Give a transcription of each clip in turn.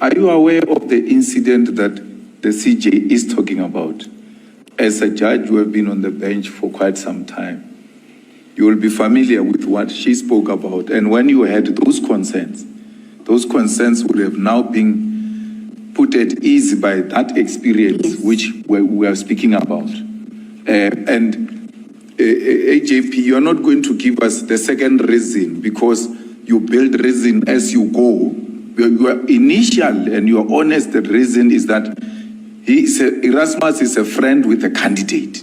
Are you aware of the incident that the CJ is talking about? As a judge who have been on the bench for quite some time, you will be familiar with what she spoke about. And when you had those concerns would have now been put at ease by that experience, yes, which we are speaking about. AJP, you're not going to give us the second reason because you build reason as you go. Your initial and your honest reason is that Erasmus is a friend with a candidate.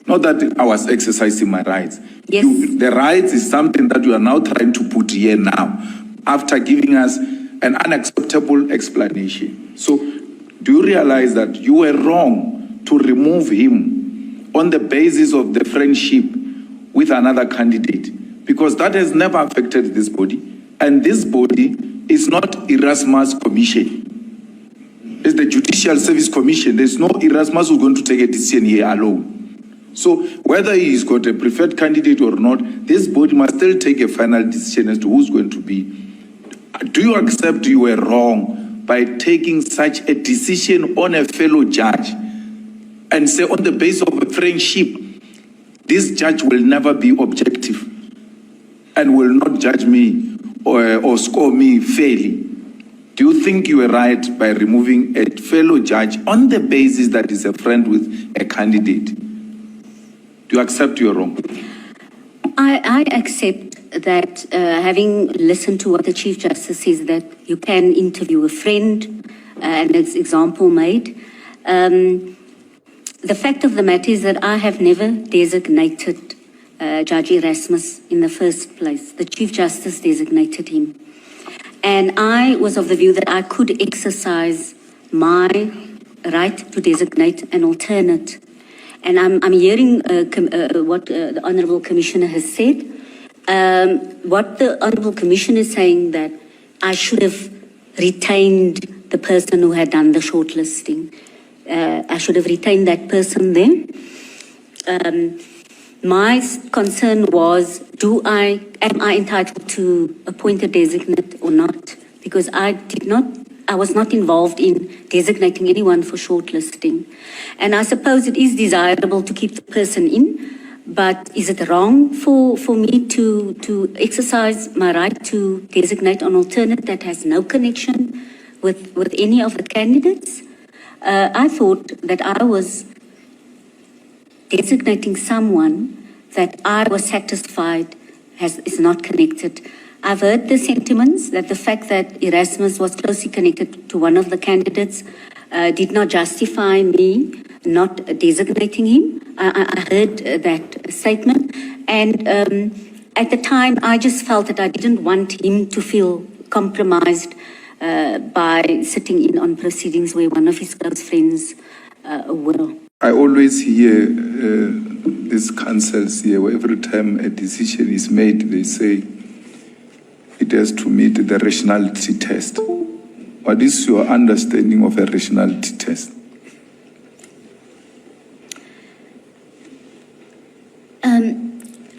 Not that I was exercising my rights. Yes. The rights is something that you are now trying to put here now, after giving us an unacceptable explanation. So, do you realize that you were wrong to remove him on the basis of the friendship with another candidate? Because that has never affected this body. And this body is not Erasmus Commission. It's the Judicial Service Commission. There's no Erasmus who's going to take a decision here alone. So whether he's got a preferred candidate or not, this body must still take a final decision as to who's going to be. Do you accept you were wrong by taking such a decision on a fellow judge and say on the basis of a friendship, this judge will never be objective and will not judge me or score me fairly? Do you think you were right by removing a fellow judge on the basis that is a friend with a candidate? Do you accept you're wrong? I accept that, having listened to what the Chief Justice says, that you can interview a friend, and as example made. The fact of the matter is that I have never designated Judge Erasmus in the first place. The Chief Justice designated him. And I was of the view that I could exercise my right to designate an alternate. And I'm hearing what the Honourable Commissioner has said. What the Honourable Commissioner is saying, that I should have retained the person who had done the shortlisting. I should have retained that person then. My concern was, am I entitled to appoint a designate or not? Because I was not involved in designating anyone for shortlisting. And I suppose it is desirable to keep the person in, but is it wrong for me to exercise my right to designate an alternate that has no connection with any of the candidates? I thought that I was designating someone that I was satisfied is not connected. I've heard the sentiments that the fact that Erasmus was closely connected to one of the candidates did not justify me not designating him. I heard that statement. And at the time, I just felt that I didn't want him to feel compromised by sitting in on proceedings where one of his close friends were. I always hear these councils here, where every time a decision is made, they say it has to meet the rationality test. What is your understanding of a rationality test?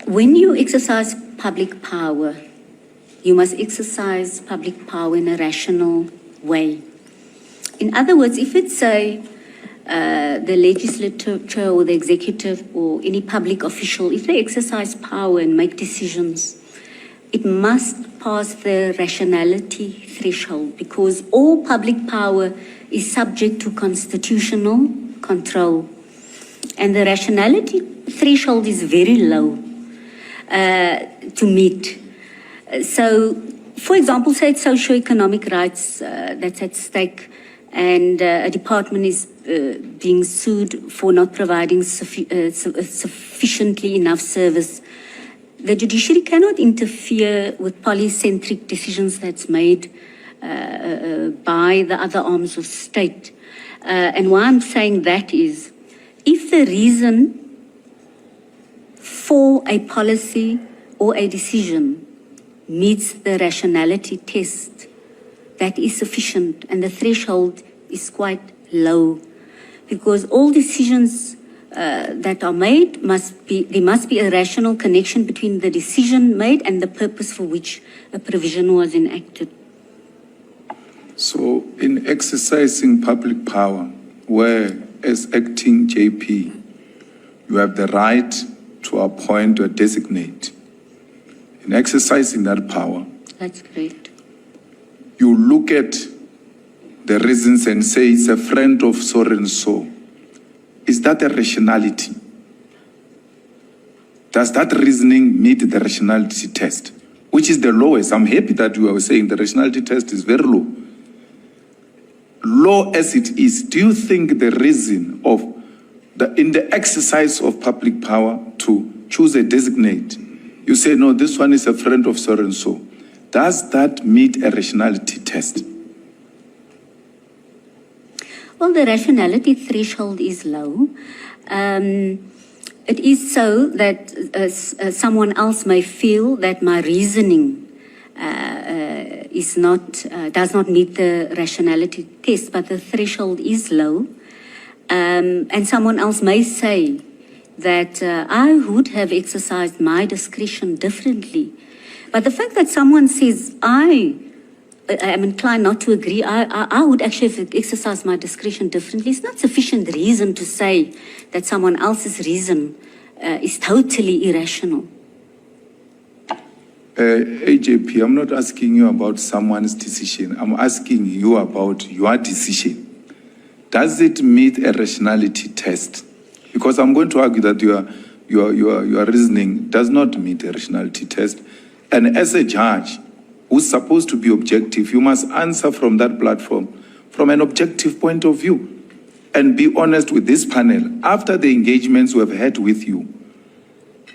When you exercise public power, you must exercise public power in a rational way. In other words, if it's the legislature or the executive or any public official, if they exercise power and make decisions, it must pass the rationality threshold, because all public power is subject to constitutional control. And the rationality threshold is very low to meet. So, for example, say it's socio-economic rights that's at stake, and a department is being sued for not providing sufficiently enough service. The judiciary cannot interfere with polycentric decisions that's made by the other arms of state. And why I'm saying that is, if the reason for a policy or a decision meets the rationality test, that is sufficient, and the threshold is quite low, because all decisions that are made there must be a rational connection between the decision made and the purpose for which a provision was enacted. So in exercising public power, where as acting JP, you have the right to appoint or designate. In exercising that power, That's correct. you look at the reasons and say it's a friend of so and so. Is that a rationality? Does that reasoning meet the rationality test, which is the lowest? I'm happy that you are saying the rationality test is very low. Low as it is, do you think the reason of in the exercise of public power to choose a designate, you say, no, this one is a friend of so and so. Does that meet a rationality test? Well, the rationality threshold is low. It is so that someone else may feel that my reasoning does not meet the rationality test, but the threshold is low. And someone else may say that I would have exercised my discretion differently. But the fact that someone says, I am inclined not to agree, I would actually have exercised my discretion differently, it's not sufficient reason to say that someone else's reason is totally irrational. AJP, I'm not asking you about someone's decision. I'm asking you about your decision. Does it meet a rationality test? Because I'm going to argue that your reasoning does not meet a rationality test. And as a judge who's supposed to be objective, you must answer from that platform from an objective point of view and be honest with this panel. After the engagements we have had with you,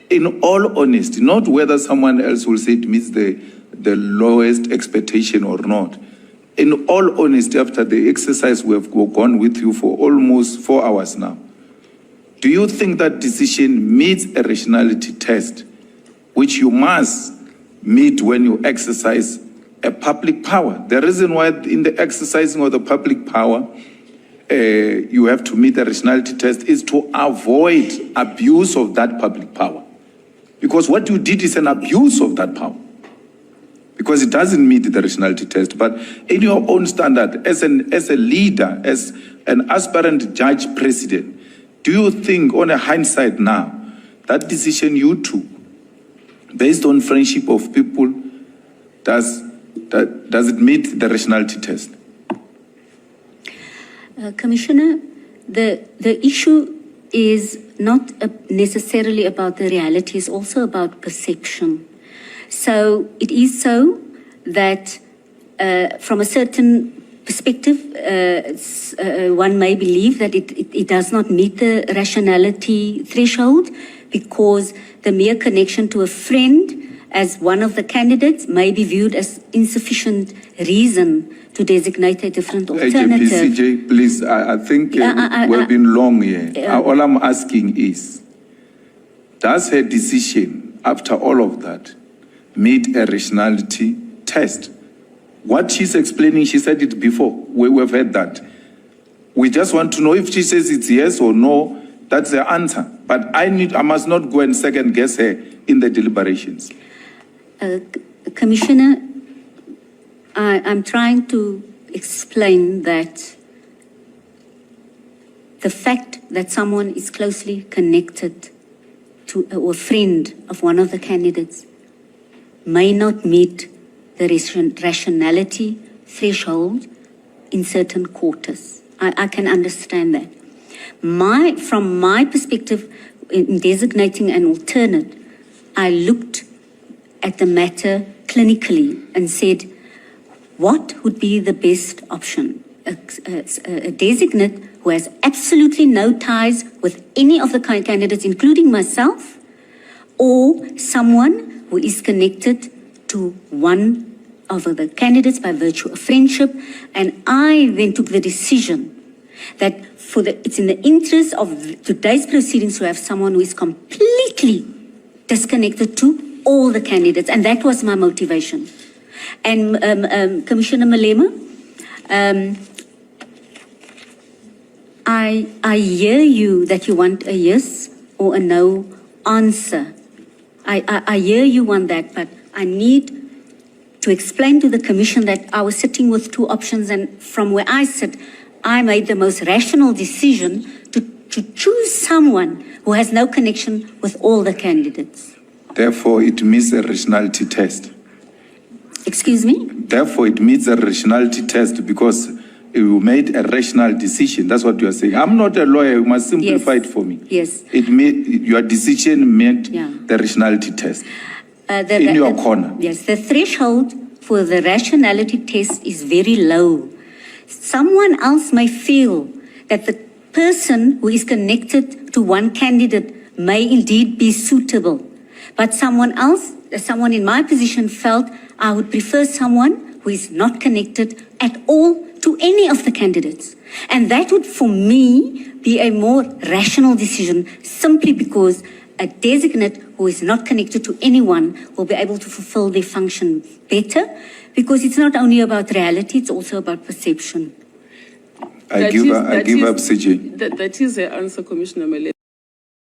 in all honesty, not whether someone else will say it meets the lowest expectation or not. In all honesty, after the exercise we have gone with you for almost 4 hours now, do you think that decision meets a rationality test, which you must meet when you exercise a public power? The reason why in the exercising of the public power, you have to meet the rationality test is to avoid abuse of that public power. Because what you did is an abuse of that power. Because it doesn't meet the rationality test. But in your own standard, as a leader, as an aspirant judge president, do you think, on a hindsight now, that decision you took, based on friendship of people, does it meet the rationality test? Commissioner, the issue is not necessarily about the reality, it's also about perception. So it is so that from a certain perspective, one may believe that it does not meet the rationality threshold because the mere connection to a friend as one of the candidates may be viewed as insufficient reason to designate a different alternative. AJP, please, I think we've been long here. All I'm asking is, does her decision, after all of that, meet a rationality test? What she's explaining, she said it before. We've heard that. We just want to know if she says it's yes or no, that's the answer. But I must not go and second guess her in the deliberations. Commissioner, I'm trying to explain that the fact that someone is closely connected to or a friend of one of the candidates may not meet the rationality threshold in certain quarters. I can understand that. From my perspective, in designating an alternate, I looked at the matter clinically and said, what would be the best option? A designate who has absolutely no ties with any of the candidates, including myself, or someone who is connected to one of the candidates by virtue of friendship. And I then took the decision that it's in the interest of today's proceedings to have someone who is completely disconnected to all the candidates. And that was my motivation. And Commissioner Malema, I hear you that you want a yes or a no answer. I hear you want that, but I need to explain to the Commission that I was sitting with two options, and from where I sit, I made the most rational decision to choose someone who has no connection with all the candidates. Therefore, it meets a rationality test. Excuse me? Therefore, it meets a rationality test because you made a rational decision. That's what you are saying. I'm not a lawyer. You must simplify Yes. it for me. Yes. Your decision met Yeah. the rationality test. The- In your corner. Yes, the threshold for the rationality test is very low. Someone else may feel that the person who is connected to one candidate may indeed be suitable, but someone else, someone in my position felt I would prefer someone who is not connected at all to any of the candidates. And that would, for me, be a more rational decision, simply because a designate who is not connected to anyone will be able to fulfill their function better, because it's not only about reality, it's also about perception. I give up, CJ. That is the answer, Commissioner Malema.